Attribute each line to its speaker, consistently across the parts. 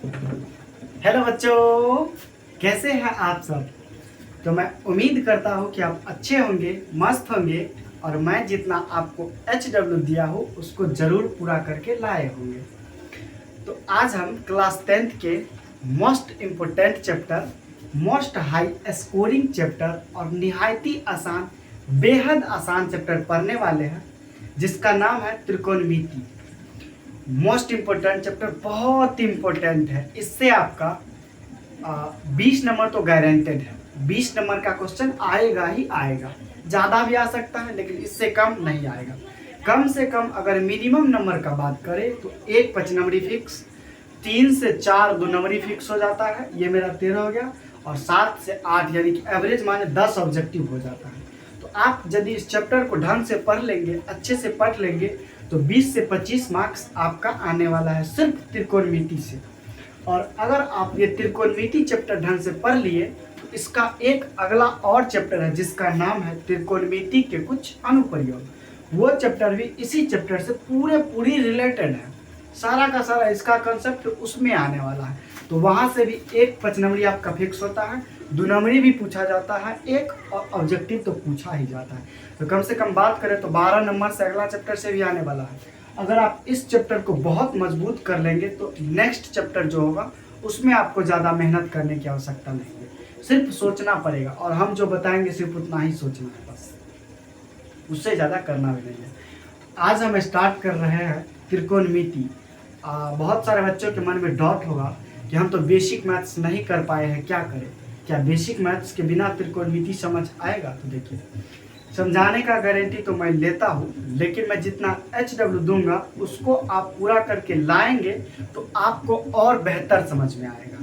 Speaker 1: Hello बच्चों, कैसे हैं आप सब। तो मैं उम्मीद करता हूं कि आप अच्छे होंगे, मस्त होंगे और मैं जितना आपको HW दिया हूं उसको ज़रूर पूरा करके लाए होंगे। तो आज हम क्लास 10th के most important chapter, most high scoring chapter और निहायती आसान, बेहद आसान चैप्टर पढ़ने वाले हैं जिसका नाम है त्रिकोणमिति। मोस्ट इम्पोर्टेंट चैप्टर, बहुत इम्पोर्टेंट है। इससे आपका 20 नंबर तो गारंटेड है। 20 नंबर का क्वेश्चन आएगा ही आएगा। ज़्यादा भी आ सकता है लेकिन इससे कम नहीं आएगा। कम से कम अगर मिनिमम नंबर का बात करें तो एक 5 नंबरी फिक्स, 3 से 4 2 नंबरी फिक्स हो जाता है, ये मेरा 13 हो गया, और 7 से 8 यानी कि एवरेज माने 10 ऑब्जेक्टिव हो जाता है। तो आप यदि इस चैप्टर को ढंग से पढ़ लेंगे, अच्छे से पढ़ लेंगे, तो 20 से 25 मार्क्स आपका आने वाला है सिर्फ त्रिकोणमिति से। और अगर आप ये त्रिकोणमिति चैप्टर ढंग से पढ़ लिए तो इसका एक अगला और चैप्टर है जिसका नाम है त्रिकोणमिति के कुछ अनुप्रयोग। वो चैप्टर भी इसी चैप्टर से पूरी रिलेटेड है। सारा का सारा इसका कंसेप्ट उसमें आने वाला है। तो वहाँ से भी एक 5 नंबरी आपका फिक्स होता है, 2 नंबरी भी पूछा जाता है, एक ऑब्जेक्टिव तो पूछा ही जाता है। तो कम से कम बात करें तो 12 नंबर से अगला चैप्टर से भी आने वाला है। अगर आप इस चैप्टर को बहुत मजबूत कर लेंगे तो नेक्स्ट चैप्टर जो होगा उसमें आपको ज़्यादा मेहनत करने की आवश्यकता नहीं है, सिर्फ सोचना पड़ेगा और हम जो बताएंगे सिर्फ उतना ही सोचना है, बस उससे ज़्यादा करना भी नहीं है। आज हम स्टार्ट कर रहे हैं त्रिकोणमिति। बहुत सारे बच्चों के मन में डाउट होगा कि हम तो बेसिक मैथ्स नहीं कर पाए हैं, क्या करें। क्या बेसिक मैथ्स के बिना त्रिकोणमिति समझ आएगा? तो देखिए, समझाने का गारंटी तो मैं लेता हूँ, लेकिन मैं जितना HW दूंगा उसको आप पूरा करके लाएंगे तो आपको और बेहतर समझ में आएगा,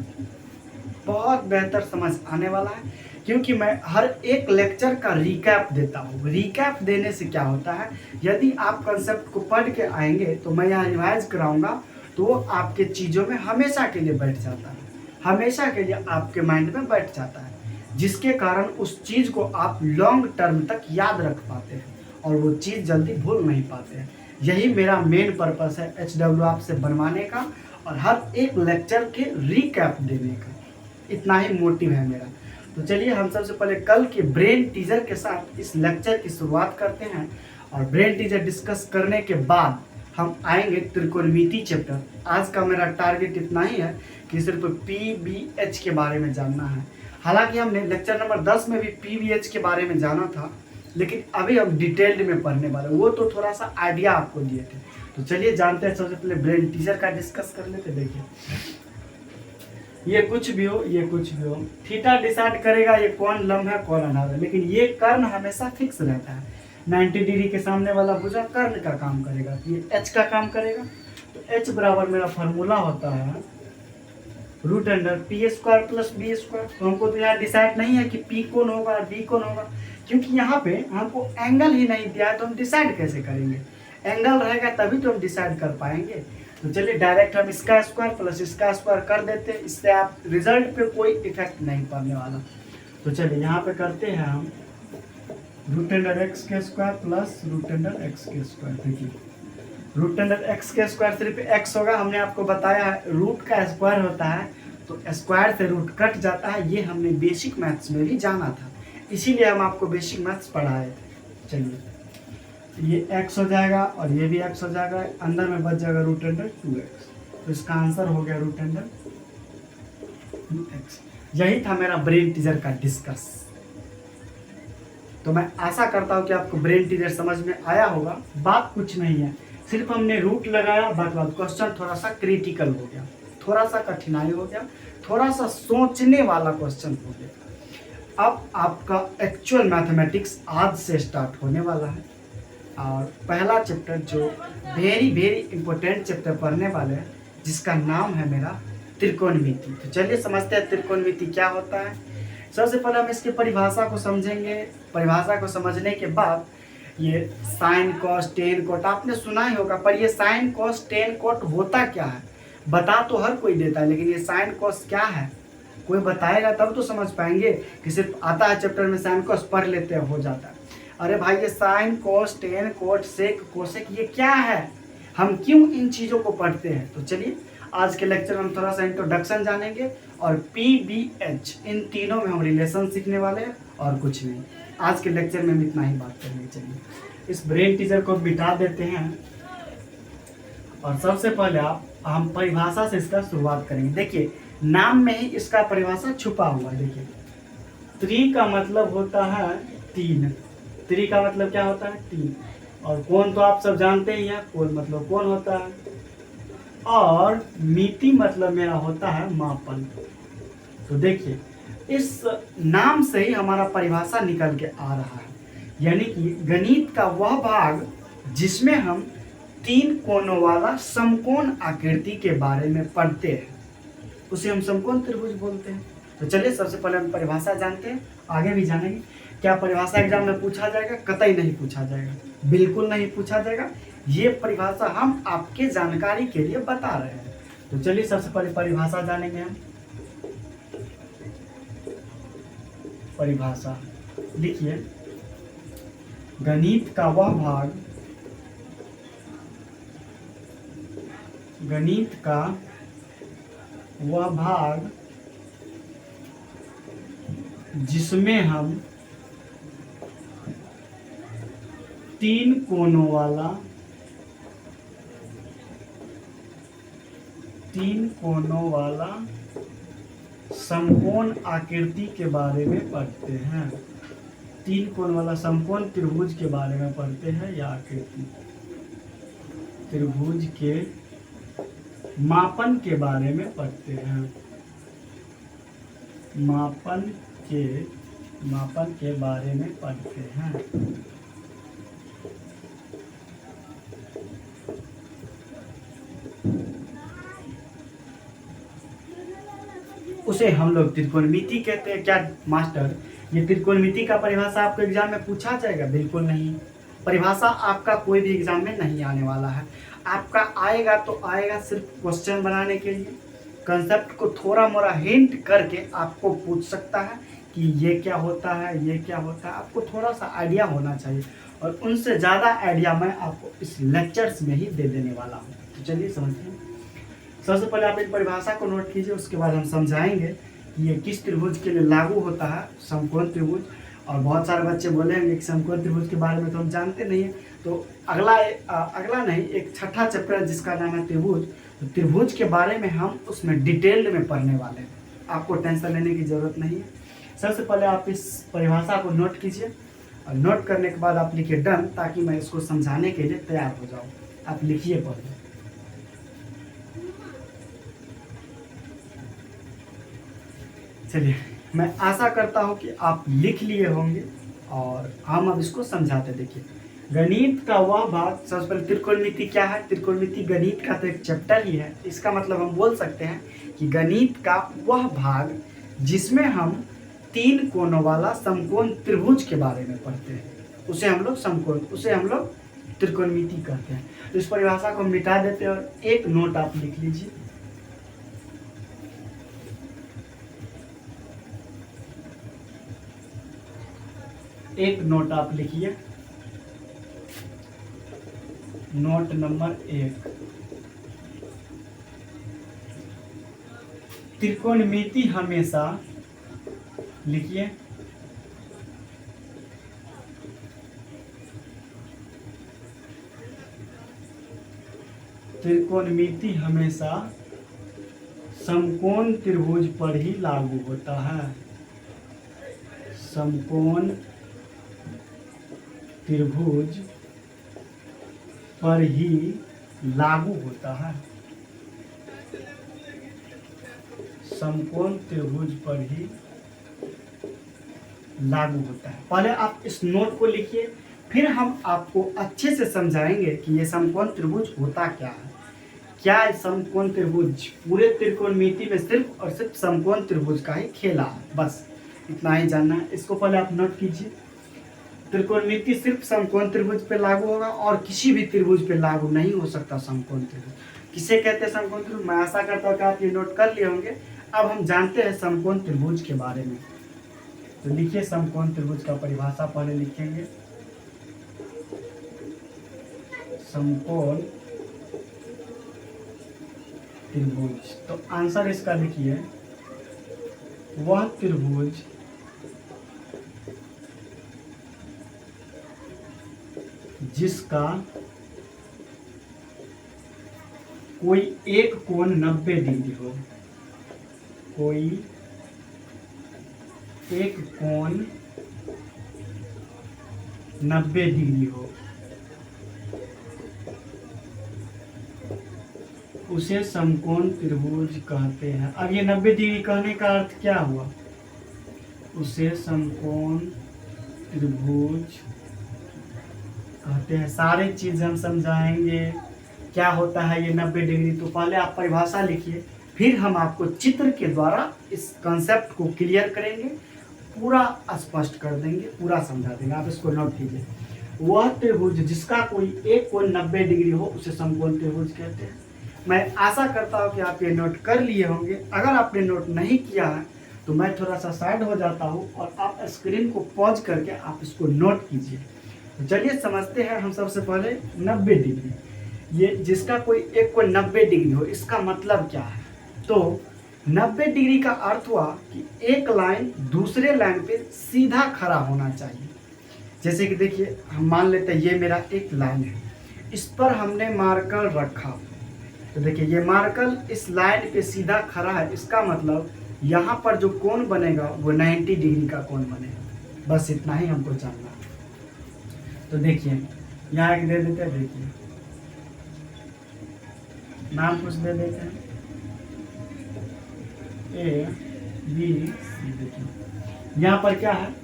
Speaker 1: बहुत बेहतर समझ आने वाला है। क्योंकि मैं हर एक लेक्चर का रिकैप देता हूँ। रिकैप देने से क्या होता है, यदि आप कंसेप्ट को पढ़ के आएंगे तो मैं यहाँ रिवाइज कराऊंगा तो वो आपके चीज़ों में हमेशा के लिए बैठ जाता है, हमेशा के लिए आपके माइंड में बैठ जाता है, जिसके कारण उस चीज़ को आप लॉन्ग टर्म तक याद रख पाते हैं और वो चीज़ जल्दी भूल नहीं पाते हैं। यही मेरा मेन पर्पस है HW आपसे बनवाने का और हर एक लेक्चर के रिकैप देने का, इतना ही मोटिव है मेरा। तो चलिए हम सबसे पहले कल के ब्रेन टीजर के साथ इस लेक्चर की शुरुआत करते हैं और ब्रेन टीजर डिस्कस करने के बाद हम आएंगे त्रिकोणमिति चैप्टर। आज का मेरा टारगेट इतना ही है कि सिर्फ PBH के बारे में जानना है। हालांकि हमने लेक्चर नंबर 10 में भी PBH के बारे में जाना था, लेकिन अभी हम डिटेल्ड में पढ़ने वाले, वो तो थोड़ा सा आइडिया आपको दिए थे। तो चलिए जानते हैं, सबसे पहले ब्रेन टीजर का डिस्कस कर लेते। देखिए, ये कुछ भी हो, ये कुछ भी हो, थीटा डिसाइड करेगा ये कौन लंब है कौन अनार है, लेकिन ये कर्ण हमेशा फिक्स रहता है। 90 डिग्री के सामने वाला भुजा कर्ण का काम करेगा, ये H का काम करेगा। तो H बराबर मेरा फॉर्मूला होता है √π² + b²। तो हमको तो यहाँ डिसाइड नहीं है कि P कौन होगा और B कौन होगा, क्योंकि यहाँ पे हमको एंगल ही नहीं दिया है, तो हम डिसाइड कैसे करेंगे। एंगल रहेगा तभी तो हम डिसाइड कर पाएंगे। तो चलिए डायरेक्ट हम इसका स्क्वायर प्लस इसका स्क्वायर कर देते हैं, इससे आप रिजल्ट पे कोई इफेक्ट नहीं पड़ने वाला। तो चलिए यहाँ पे करते हैं हम √x² प्लस √x²। देखिए, √x² सिर्फ x होगा, हमने आपको बताया है रूट का स्क्वायर होता है तो स्क्वायर से रूट कट जाता है। ये हमने बेसिक मैथ्स में भी जाना था, इसीलिए हम आपको बेसिक मैथ्स पढ़ाए थे। चलिए, ये x हो जाएगा और ये भी x हो जाएगा, अंदर में बच जाएगा √2x। तो इसका आंसर हो गया √2x। यही था मेरा ब्रेन टीजर का डिस्कस। तो मैं आशा करता हूँ कि आपको ब्रेन टीजर समझ में आया होगा। बात कुछ नहीं है, सिर्फ हमने रूट लगाया, बात क्वेश्चन थोड़ा सा क्रिटिकल हो गया, थोड़ा सा कठिनाई हो गया, थोड़ा सा सोचने वाला क्वेश्चन हो गया। अब आपका एक्चुअल मैथमेटिक्स आज से स्टार्ट होने वाला है और पहला चैप्टर जो वेरी इंपॉर्टेंट चैप्टर पढ़ने वाले हैं जिसका नाम है मेरा त्रिकोणमिति। तो चलिए समझते हैं त्रिकोणमिति क्या होता है। सबसे पहले हम इसकी परिभाषा को समझेंगे। परिभाषा को समझने के बाद ये साइन कॉस टेन कोट आपने सुना ही होगा, पर ये साइन कॉस टेन कोट होता क्या है बता तो हर कोई देता है, लेकिन ये साइन कॉस क्या है कोई बताएगा तब तो समझ पाएंगे। कि सिर्फ आता है चैप्टर में साइन कॉस पढ़ लेते हैं हो जाता है। अरे भाई, ये sine cos tan cot sec cosec ये क्या है, हम क्यों इन चीज़ों को पढ़ते हैं। तो चलिए आज के लेक्चर में हम थोड़ा सा इंट्रोडक्शन जानेंगे और PBH इन तीनों में हम रिलेशन सीखने वाले हैं और कुछ नहीं। आज के लेक्चर में हम इतना ही बात करेंगे। चलिए इस ब्रेन टीचर को मिटा देते हैं और सबसे पहले हम परिभाषा से इसका शुरुआत करेंगे। देखिए नाम में ही इसका परिभाषा छुपा हुआ है। देखिए त्रि का मतलब होता है तीन, त्रि का मतलब क्या होता है तीन, और कोण तो आप सब जानते ही हैं, कोण मतलब कोण होता है, और मिति मतलब मेरा होता है मापन। तो देखिए इस नाम से ही हमारा परिभाषा निकल के आ रहा है, यानी कि गणित का वह भाग जिसमें हम तीन कोणों वाला समकोण आकृति के बारे में पढ़ते हैं उसे हम समकोण त्रिभुज बोलते हैं। तो चलिए सबसे पहले हम परिभाषा जानते हैं, आगे भी जानेंगे। क्या परिभाषा एग्जाम में पूछा जाएगा? कतई नहीं पूछा जाएगा, बिल्कुल नहीं पूछा जाएगा। ये परिभाषा हम आपके जानकारी के लिए बता रहे हैं। तो चलिए सबसे पहले परिभाषा जानेंगे हम। परिभाषा लिखिए, गणित का वह भाग, गणित का वह भाग जिसमें हम तीन कोणों वाला समकोण आकृति के बारे में पढ़ते हैं। तीन कोण वाला समकोण त्रिभुज के बारे में पढ़ते हैं, या आकृति त्रिभुज के मापन के बारे में पढ़ते हैं, मापन के बारे में पढ़ते हैं। उसे हम लोग त्रिकोणमिति कहते हैं। क्या मास्टर ये त्रिकोणमिति का परिभाषा आपको एग्जाम में पूछा जाएगा? बिल्कुल नहीं। परिभाषा आपका कोई भी एग्जाम में नहीं आने वाला है। आपका आएगा तो आएगा सिर्फ क्वेश्चन बनाने के लिए, कंसेप्ट को थोड़ा मोड़ा हिंट करके आपको पूछ सकता है कि ये क्या होता है, ये क्या होता है। आपको थोड़ा सा आइडिया होना चाहिए, और उनसे ज़्यादा आइडिया मैं आपको इस लेक्चर्स में ही दे देने वाला हूँ। तो चलिए समझिए। सबसे पहले आप एक परिभाषा को नोट कीजिए, उसके बाद हम समझाएंगे कि ये किस त्रिभुज के लिए लागू होता है, समकोण त्रिभुज। और बहुत सारे बच्चे बोलेंगे कि समकोण त्रिभुज के बारे में तो हम जानते नहीं है। तो अगला नहीं, एक छठा चैप्टर जिसका नाम है त्रिभुज, तो त्रिभुज के बारे में हम उसमें डिटेल्ड में पढ़ने वाले हैं। आपको टेंशन लेने की ज़रूरत नहीं है। सबसे पहले आप इस परिभाषा को नोट कीजिए, और नोट करने के बाद आप लिखिए डन, ताकि मैं इसको समझाने के लिए तैयार हो जाऊँ। आप लिखिए पहले। चलिए मैं आशा करता हूँ कि आप लिख लिए होंगे, और हम अब इसको समझाते। देखिए गणित का वह भाग, सबसे पहले त्रिकोणमिति क्या है? त्रिकोणमिति गणित का तो एक चैप्टर ही है। इसका मतलब हम बोल सकते हैं कि गणित का वह भाग जिसमें हम तीन कोणों वाला समकोण त्रिभुज के बारे में पढ़ते हैं उसे हम लोग त्रिकोणमिति कहते हैं। तो इस परिभाषा को मिटा देते हैं, और एक नोट आप लिख लीजिए। एक नोट आप लिखिए, नोट नंबर 1। त्रिकोणमिति हमेशा लिखिए त्रिकोणमिति हमेशा समकोण त्रिभुज पर ही लागू होता है। समकोण त्रिभुज पर ही लागू होता है। समकोण त्रिभुज पर ही लागू होता है। पहले आप इस नोट को लिखिए, फिर हम आपको अच्छे से समझाएंगे कि ये समकोण त्रिभुज होता क्या है। क्या समकोण त्रिभुज पूरे त्रिकोणमिति में सिर्फ और सिर्फ समकोण त्रिभुज का ही खेला है, बस इतना ही जानना है। इसको पहले आप नोट कीजिए। त्रिकोणमिति सिर्फ समकोण त्रिभुज पे लागू होगा, और किसी भी त्रिभुज पे लागू नहीं हो सकता समकोण त्रिभुज। किसे कहते हैं समकोण त्रिभुज? मैं आशा करता हूँ कि आप ये नोट कर लिए होंगे। अब हम जानते हैं समकोण त्रिभुज के बारे में। तो लिखिए समकोण त्रिभुज का परिभाषा पहले लिखेंगे। समकोण त्रिभुज। तो आंसर इसका लिखिए, वह त्रिभुज जिसका कोई एक कोण 90 डिग्री हो, कोई एक कोण 90 डिग्री हो, उसे समकोण त्रिभुज कहते हैं। अब ये 90 डिग्री कहने का अर्थ क्या हुआ? उसे समकोण त्रिभुज कहते हैं। सारे चीज हम समझाएंगे क्या होता है ये 90 डिग्री। तो पहले आप परिभाषा लिखिए, फिर हम आपको चित्र के द्वारा इस कंसेप्ट को क्लियर करेंगे, पूरा स्पष्ट कर देंगे, पूरा समझा देंगे। आप इसको नोट कीजिए, वह त्रिभुज जिसका कोई एक कोण 90 डिग्री हो उसे समकोण त्रिभुज कहते हैं। मैं आशा करता हूँ कि आप ये नोट कर लिए होंगे। अगर आपने नोट नहीं किया है तो मैं थोड़ा सा साइड हो जाता हूँ और आप स्क्रीन को पॉज करके आप इसको नोट कीजिए। तो चलिए समझते हैं हम सबसे पहले 90 डिग्री। ये जिसका कोई एक कोण 90 डिग्री हो, इसका मतलब क्या है? तो 90 डिग्री का अर्थ हुआ कि एक लाइन दूसरे लाइन पे सीधा खड़ा होना चाहिए। जैसे कि देखिए, हम मान लेते हैं ये मेरा एक लाइन है, इस पर हमने मार्कर रखा। तो देखिए ये मार्कर इस लाइन पे सीधा खड़ा है, इसका मतलब यहाँ पर जो कोण बनेगा वो 90 डिग्री का कोण बनेगा। बस इतना ही हमको जानना है। तो देखिए यहाँ एक दे देते हैं, देखिए नाम कुछ दे देते हैं ए बी सी। देखिए यहाँ पर क्या है,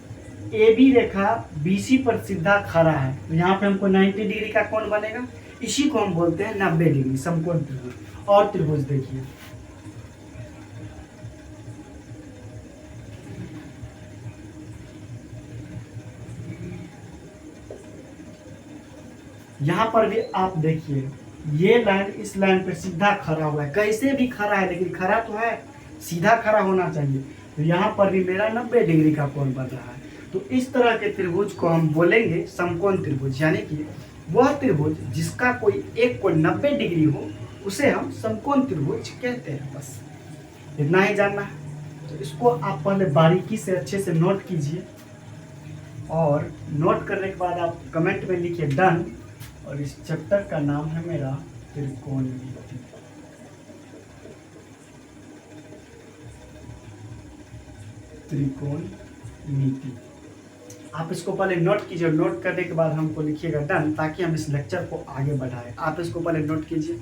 Speaker 1: ए बी रेखा BC पर सीधा खड़ा है, तो यहाँ पे हमको 90 डिग्री का कोण बनेगा। इसी को हम बोलते हैं 90 डिग्री समकोण त्रिभुज। और त्रिभुज देखिए, यहाँ पर भी आप देखिए, ये लाइन इस लाइन पे सीधा खड़ा हुआ है, कैसे भी खड़ा है लेकिन खड़ा तो है, सीधा खड़ा होना चाहिए। तो यहाँ पर भी मेरा 90 डिग्री का कोण बन रहा है। तो इस तरह के त्रिभुज को हम बोलेंगे समकोण त्रिभुज, यानी कि वह त्रिभुज जिसका कोई एक कोण 90 डिग्री हो उसे हम समकोण त्रिभुज कहते हैं। बस इतना ही जानना है। तो इसको आप पहले बारीकी से अच्छे से नोट कीजिए, और नोट करने के बाद आप कमेंट में लिखिए डन। और इस चैप्टर का नाम है मेरा त्रिकोणमिति। त्रिकोणमिति आप इसको पहले नोट कीजिए। नोट करने के बाद हमको लिखिएगा डन, ताकि हम इस लेक्चर को आगे बढ़ाएं। आप इसको पहले नोट कीजिए।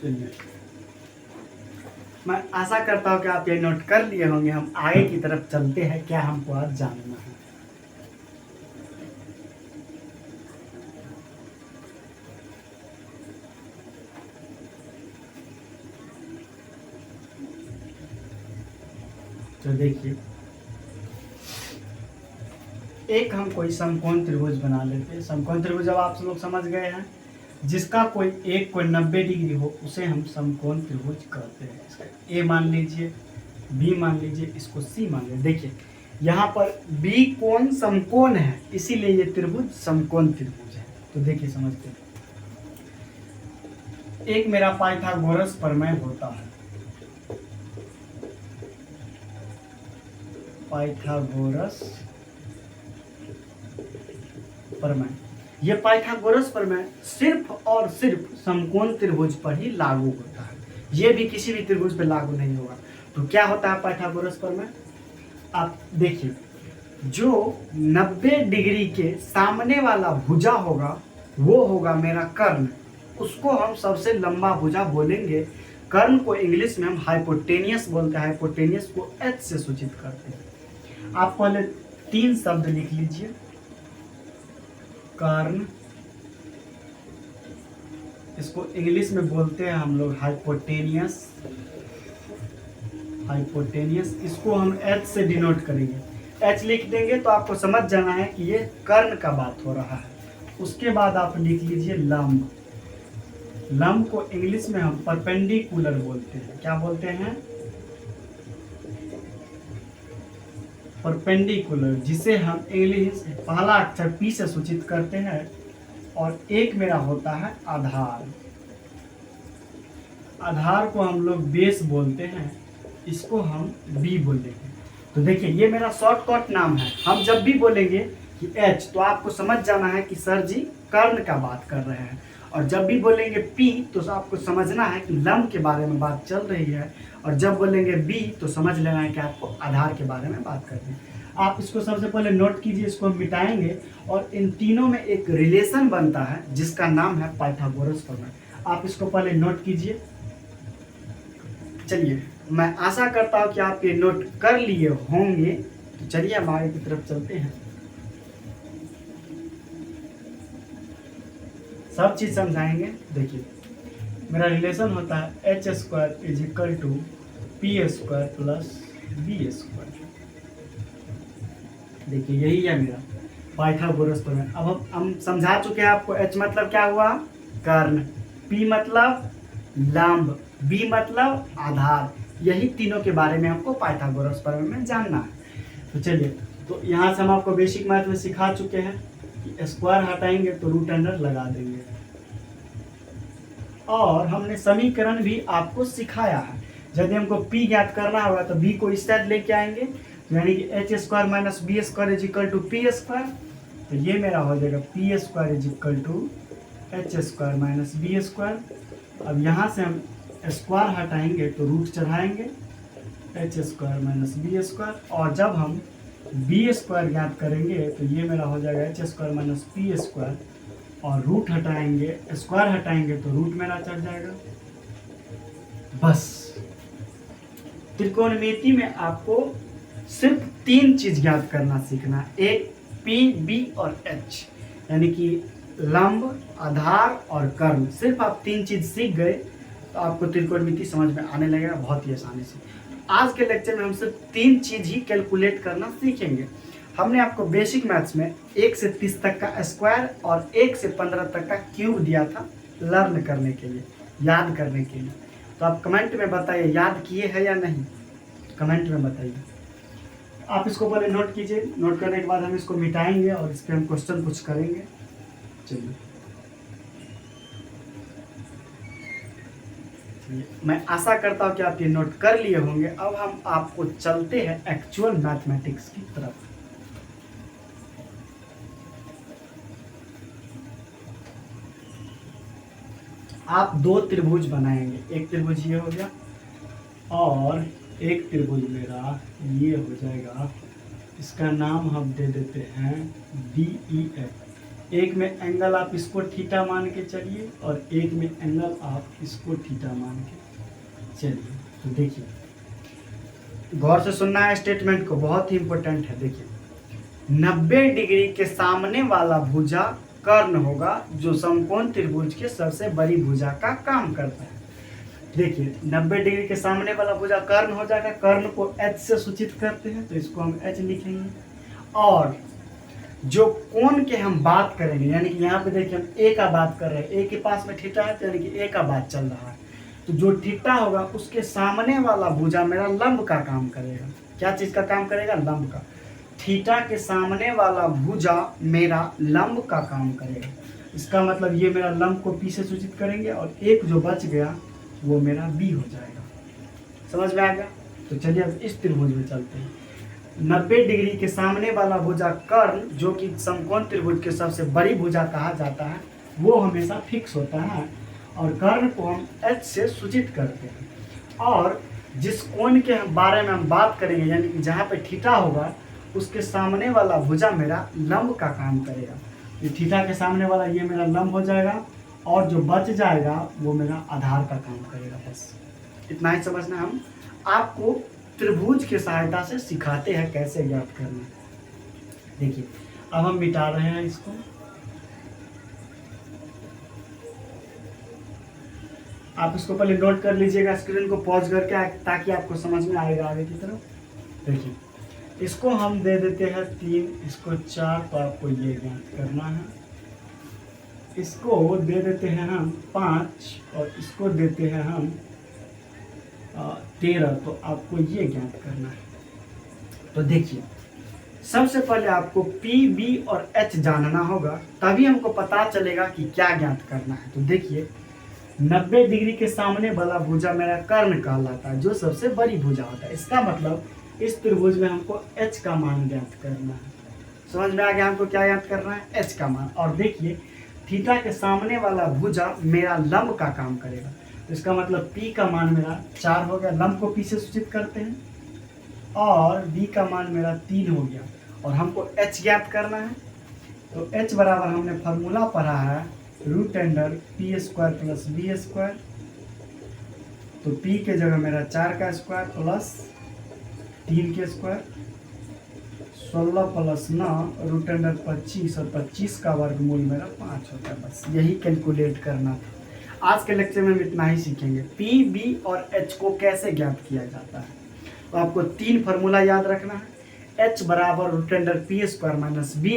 Speaker 1: चलिए, मैं आशा करता हूँ कि आप ये नोट कर लिए होंगे। हम आगे की तरफ चलते हैं, क्या हमको आज जानना है। तो देखिए, एक हम कोई समकोण त्रिभुज बना लेते हैं। समकोण त्रिभुज अब आप लोग समझ गए हैं, जिसका कोई एक कोण 90 डिग्री हो उसे हम समकोण त्रिभुज कहते हैं। इसका ए मान लीजिए, बी मान लीजिए, इसको सी मान लीजिए। देखिए यहाँ पर बी कोण समकोण है, इसीलिए ये त्रिभुज समकोण त्रिभुज है। तो देखिए समझते हैं, एक मेरा पाइथागोरस प्रमेय होता है। पाइथागोरस प्रमेय, ये पाइथागोरस प्रमेय सिर्फ और सिर्फ समकोण त्रिभुज पर ही लागू होता है। ये भी किसी भी त्रिभुज पर लागू नहीं होगा। तो क्या होता है पाइथागोरस प्रमेय? आप देखिए, जो 90 डिग्री के सामने वाला भुजा होगा वो होगा मेरा कर्ण। उसको हम सबसे लंबा भुजा बोलेंगे। कर्ण को इंग्लिश में हम हाइपोटेनियस बोलते हैं। हाइपोटेनियस को H से सूचित करते हैं। आप पहले 3 शब्द लिख लीजिए, कर्ण, इसको इंग्लिश में बोलते हैं हम लोग हाइपोटेनियस। हाइपोटेनियस, इसको हम H से डिनोट करेंगे। H लिख देंगे तो आपको समझ जाना है कि ये कर्ण का बात हो रहा है। उसके बाद आप लिख लीजिए लंब। लंब को इंग्लिश में हम परपेंडिकुलर बोलते हैं। क्या बोलते हैं? परपेंडिकुलर, जिसे हम इंग्लिश पहला अक्षर पी से सूचित करते हैं। और एक मेरा होता है आधार। आधार को हम लोग बेस बोलते हैं, इसको हम बी बोलेंगे। तो देखिए ये मेरा शॉर्टकट नाम है। हम जब भी बोलेंगे कि एच तो आपको समझ जाना है कि सर जी कर्ण का बात कर रहे हैं, और जब भी बोलेंगे पी तो आपको समझना है कि लंब के बारे में बात चल रही है, और जब बोलेंगे बी तो समझ लेना है कि आपको आधार के बारे में बात करनी है। आप इसको सबसे पहले नोट कीजिए, इसको हम मिटाएंगे और इन तीनों में एक रिलेशन बनता है जिसका नाम है पाइथागोरस प्रमेय। आप इसको पहले नोट कीजिए। चलिए मैं आशा करता हूँ कि आप ये नोट कर लिए होंगे। तो चलिए हम आगे की तरफ चलते हैं, सब चीज समझाएंगे। देखिए मेरा रिलेशन होता है H square is equal to P square plus B square. देखिए यही है मेरा पाइथागोरस प्रमेय। अब हम समझा चुके हैं आपको। एच मतलब क्या हुआ? कर्ण, पी मतलब लंब, बी मतलब आधार। यही तीनों के बारे में हमको पाइथागोरस प्रमेय में जानना है। तो चलिए, तो यहाँ से हम आपको बेसिक मैथ में सिखा चुके हैं कि स्क्वायर हटाएंगे तो रूट अंडर लगा देंगे, और हमने समीकरण भी आपको सिखाया है। यदि हमको p ज्ञात करना होगा तो b को इस साइड लेके आएंगे, यानी कि H square minus B square is equal to P square. तो ये मेरा हो जाएगा P square is equal to H square minus B square. अब यहाँ से हम स्क्वायर हटाएंगे तो रूट चढ़ाएंगे, H square minus B square, और जब हम बी स्क्वायर ज्ञात करेंगे तो ये मेरा हो जाएगा H square minus P square, और रूट हटाएंगे, स्क्वायर हटाएंगे तो रूट मेरा चढ़ जाएगा। बस त्रिकोणमिति में आपको सिर्फ तीन चीज ज्ञात करना सीखना, एक पी, बी और एच, यानी कि लंब, आधार और कर्ण। सिर्फ आप तीन चीज सीख गए तो आपको त्रिकोणमिति समझ में आने लगेगा बहुत ही आसानी से। आज के लेक्चर में हम सिर्फ तीन चीज ही कैलकुलेट करना सीखेंगे। हमने आपको बेसिक मैथ्स में 1 से 30 तक का स्क्वायर और 1 से 15 तक का क्यूब दिया था लर्न करने के लिए, याद करने के लिए। तो आप कमेंट में बताइए याद किए हैं या नहीं, कमेंट में बताइए। आप इसको पहले नोट कीजिए। नोट करने के बाद हम इसको मिटाएंगे और इस पर हम क्वेश्चन कुछ करेंगे। चलिए मैं आशा करता हूँ कि आप ये नोट कर लिए होंगे। अब हम आपको चलते हैं एक्चुअल मैथमेटिक्स की तरफ। आप दो त्रिभुज बनाएंगे, एक त्रिभुज ये हो गया और एक त्रिभुज मेरा ये हो जाएगा। इसका नाम हम दे देते हैं DEF। एक में एंगल आप इसको थीटा मान के चलिए और एक में एंगल आप इसको थीटा मान के चलिए। तो देखिए गौर से सुनना है स्टेटमेंट को, बहुत ही इंपॉर्टेंट है। देखिए 90 डिग्री के सामने वाला भुजा कर्ण होगा जो समकोण त्रिभुज के सबसे बड़ी भुजा का काम करता है। देखिए 90 डिग्री के सामने वाला भुजा कर्ण हो जाएगा। कर्ण को H से सूचित करते हैं तो इसको हम H लिखेंगे। और जो कोण के हम बात करेंगे, यानी कि यहाँ पे देखिए हम A का बात कर रहे हैं, A के पास में थीटा है तो यानी कि A का बात चल रहा है। तो जो थीटा होगा उसके सामने वाला भुजा मेरा लंब का काम करेगा। क्या चीज का काम करेगा? लंब का। थीटा के सामने वाला भुजा मेरा लंब का काम करेगा। इसका मतलब ये मेरा लंब को P से सूचित करेंगे और एक जो बच गया वो मेरा B हो जाएगा। समझ में आ गया? तो चलिए अब इस त्रिभुज में चलते हैं। 90 डिग्री के सामने वाला भुजा कर्ण जो कि समकोण त्रिभुज के सबसे बड़ी भुजा कहा जाता है, वो हमेशा फिक्स होता है और कर्ण को हम H से सूचित करते हैं। और जिस कोण के बारे में हम बात करेंगे, यानी कि जहाँ पे थीटा होगा उसके सामने वाला भुजा मेरा लंब का काम करेगा। ये थीटा के सामने वाला ये मेरा लंब हो जाएगा और जो बच जाएगा वो मेरा आधार का काम करेगा। बस इतना ही समझना। हम आपको त्रिभुज की सहायता से सिखाते हैं कैसे ज्ञात करना। देखिए अब हम मिटा रहे हैं इसको। आप इसको पहले नोट कर लीजिएगा, स्क्रीन को पॉज करके, ताकि आपको समझ में आएगा आगे की तरफ। देखिए इसको हम दे देते हैं 3, इसको 4, तो आपको ये ज्ञात करना है। इसको दे देते हैं हम 5 और इसको देते हैं हम 13। तो आपको ये ज्ञात करना है। तो देखिए, सबसे पहले आपको P, B और H जानना होगा, तभी हमको पता चलेगा कि क्या ज्ञात करना है। तो देखिए, 90 डिग्री के सामने वाला भुजा मेरा कर्ण कहलाता है, जो सबसे बड़ी भुजा होता है। इसका मतलब इस त्रिभुज में हमको H का मान ज्ञात करना है। समझ में आ गया हमको क्या ज्ञात करना है? H का मान। और देखिए, थीटा के सामने वाला भुजा मेरा लंब का काम करेगा, तो इसका मतलब P का मान मेरा 4 हो गया, लंब को P से सूचित करते हैं, और B का मान मेरा 3 हो गया, और हमको H ज्ञात करना है। तो H बराबर हमने फार्मूला पढ़ा है √p² प्लस b²। तो P के जगह मेरा 4 का स्क्वायर प्लस 3 के स्क्वायर, 16 प्लस 9 √25, और 25 का वर्गमूल मेरा 5 होता है। बस यही कैलकुलेट करना था। आज के लेक्चर में हम इतना ही सीखेंगे, P, B और H को कैसे ज्ञात किया जाता है। तो आपको 3 फार्मूला याद रखना है। H बराबर √p² minus b²,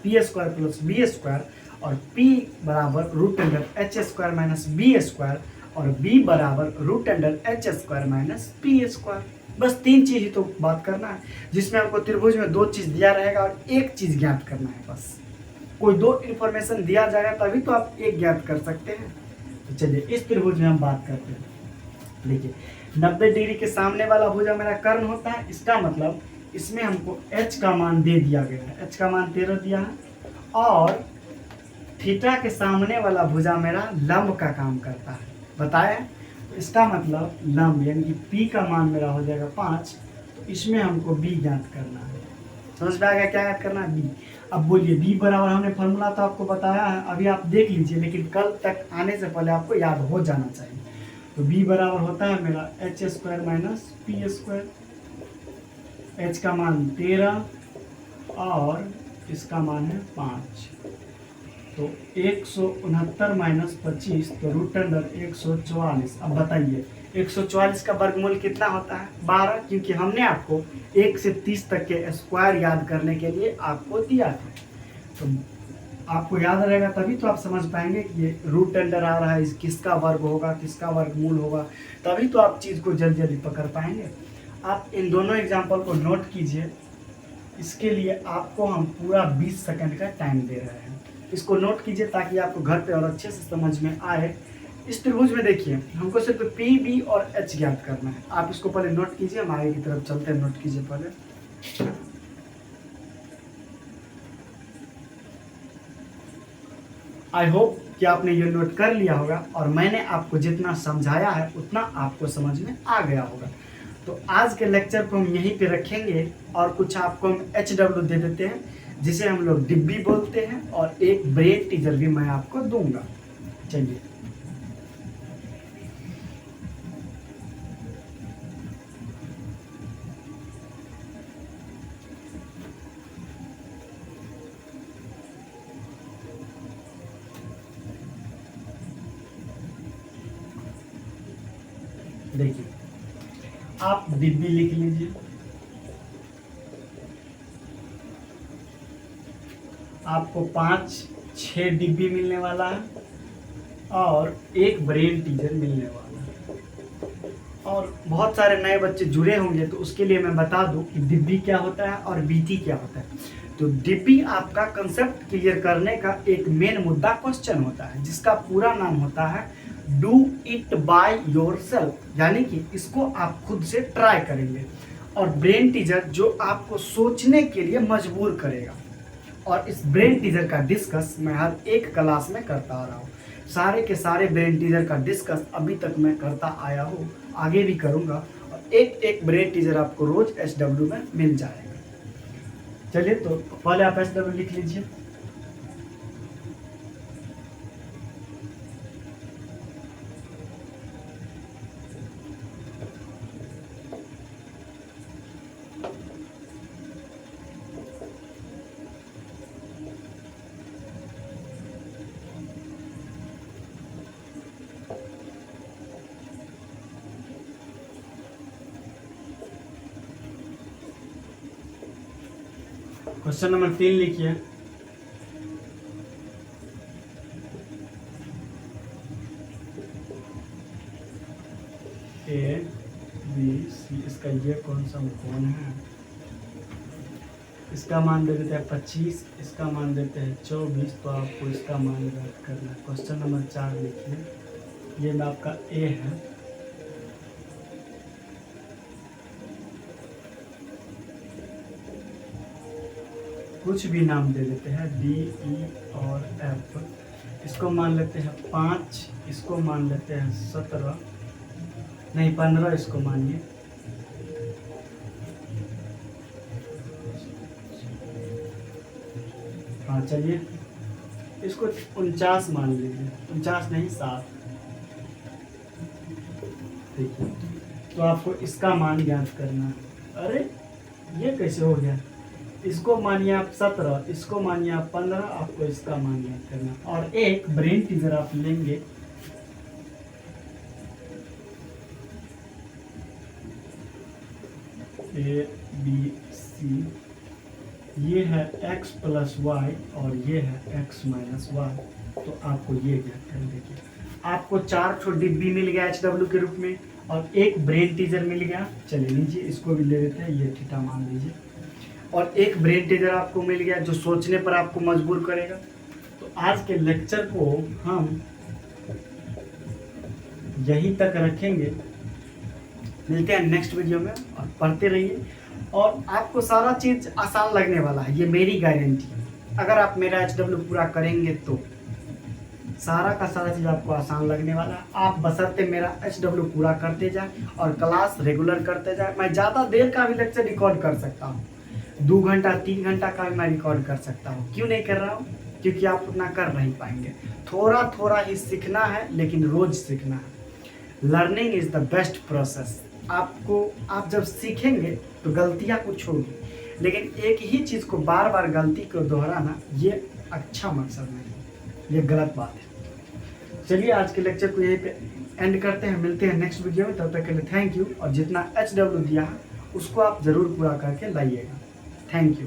Speaker 1: p² plus b², और P बराबर √h² माइनस b², और B बराबर √h² माइनस p²। बस 3 चीज ही तो बात करना है, जिसमें हमको त्रिभुज में 2 चीज दिया रहेगा और 1 चीज ज्ञात करना है। बस कोई 2 इंफॉर्मेशन दिया जाएगा तभी तो आप 1 ज्ञात कर सकते हैं। तो चलिए इस त्रिभुज में हम बात करते हैं। देखिए, 90 डिग्री के सामने वाला भुजा मेरा कर्ण होता है। इसका मतलब इसमें हमको H का मान दे दिया गया है, H का मान 13 दिया है, और थीटा के सामने वाला भुजा मेरा लंब का काम करता है, बताया। तो इसका मतलब लंब यानी कि P का मान मेरा हो जाएगा 5। तो इसमें हमको B ज्ञात करना है। समझ में आ गया क्या ज्ञात करना है? B। अब बोलिए, B बराबर हमने फॉर्मूला तो आपको बताया है, अभी आप देख लीजिए, लेकिन कल तक आने से पहले आपको याद हो जाना चाहिए। तो B बराबर होता है मेरा h² माइनस p²। H का मान 13 और इसका मान है 5। तो 169 माइनस 25, तो √144। अब बताइए 144 का वर्गमूल कितना होता है? 12, क्योंकि हमने आपको 1 से 30 तक के स्क्वायर याद करने के लिए आपको दिया था। तो आपको याद रहेगा तभी तो आप समझ पाएंगे कि ये √10 आ रहा है, किसका वर्ग होगा, किसका वर्गमूल होगा, तभी तो आप चीज़ को जल्दी जल्दी पकड़ पाएंगे। आप इन दोनों एग्जाम्पल को नोट कीजिए। इसके लिए आपको हम पूरा 20 सेकंड का टाइम दे रहे हैं। इसको नोट कीजिए ताकि आपको घर पे और अच्छे से समझ में आए। इस त्रिभुज में देखिए, हमको सिर्फ P, B और H ज्ञात करना है। आप इसको पहले नोट कीजिए, हम आगे की तरफ चलते हैं। नोट कीजिए पहले। आई होप कि आपने ये नोट कर लिया होगा, और मैंने आपको जितना समझाया है उतना आपको समझ में आ गया होगा। तो आज के लेक्चर को हम यहीं पे रखेंगे, और कुछ आपको हम HW दे देते हैं, जिसे हम लोग डिब्बी बोलते हैं, और एक ब्रेन टीजर भी मैं आपको दूंगा। चलिए, देखिए, आप डिब्बी लिख लीजिए। आपको 5-6 डिब्बी मिलने वाला है, और एक ब्रेन टीजर मिलने वाला है। और बहुत सारे नए बच्चे जुड़े होंगे, तो उसके लिए मैं बता दूं कि डिब्बी क्या होता है और बीटी क्या होता है। तो डिब्बी आपका कंसेप्ट क्लियर करने का एक मेन मुद्दा क्वेश्चन होता है, जिसका पूरा नाम होता है डू इट बाय योरसेल्फ, यानी कि इसको आप खुद से ट्राई करेंगे। और ब्रेन टीजर जो आपको सोचने के लिए मजबूर करेगा। और इस ब्रेन टीजर का डिस्कस मैं हर एक क्लास में करता आ रहा हूँ। सारे के सारे ब्रेन टीजर का डिस्कस अभी तक मैं करता आया हूँ, आगे भी करूँगा, और एक एक ब्रेन टीजर आपको रोज HW में मिल जाएगा। चलिए, तो पहले आप HW लिख लीजिए। क्वेश्चन नंबर 3 लिखिए। ए बी सी, इसका ये कौन सा कौन है, इसका मान दे देते हैं 25, इसका मान देते हैं 24, तो आपको इसका मान ज्ञात करना है। क्वेश्चन नंबर 4 लिखिए, ये में आपका ए है, कुछ भी नाम दे देते हैं, डी ई और एफ, इसको मान लेते हैं 5, इसको मान लेते हैं 17, नहीं 15, इसको मानिए, हाँ चलिए इसको 49 मान लीजिए, 49 नहीं 7, देखिए। तो आपको इसका मान ज्ञात करना है। अरे ये कैसे हो गया, इसको मानिए आप 17, इसको मानिए आप 15, आपको इसका मान ज्ञात करना। और एक ब्रेन टीजर आप लेंगे, ए बी सी, ये है x प्लस वाई और ये है x माइनस वाई, तो आपको ये ज्ञात कर देखिए। आपको 4 छोटे डिब्बी मिल गया HW के रूप में और एक ब्रेन टीजर मिल गया, चलिए लीजिए इसको भी ले लेते हैं, ये थीटा मान लीजिए। और एक ब्रेन टीजर आपको मिल गया जो सोचने पर आपको मजबूर करेगा। तो आज के लेक्चर को हम यहीं तक रखेंगे, मिलते हैं नेक्स्ट वीडियो में, और पढ़ते रहिए और आपको सारा चीज़ आसान लगने वाला है, ये मेरी गारंटी। अगर आप मेरा HW पूरा करेंगे तो सारा का सारा चीज़ आपको आसान लगने वाला है। आप बशर्ते मेरा HW पूरा करते जाए और क्लास रेगुलर करते जाए। मैं ज़्यादा देर का भी लेक्चर रिकॉर्ड कर सकता हूँ, 2 घंटा 3 घंटा का भी मैं रिकॉर्ड कर सकता हूँ। क्यों नहीं कर रहा हूँ, क्योंकि आप उतना कर नहीं पाएंगे। थोड़ा थोड़ा ही सीखना है, लेकिन रोज़ सीखना है। Learning is the best process. आप जब सीखेंगे तो गलतियां कुछ होगी, लेकिन एक ही चीज़ को बार बार गलती को दोहराना ये अच्छा मकसद नहीं, ये गलत बात है। चलिए आज के लेक्चर को यहीं पे एंड करते हैं, मिलते हैं नेक्स्ट वीडियो में। तब तक के लिए थैंक यू, और जितना HW दिया है उसको आप ज़रूर पूरा करके लाइएगा। Thank you.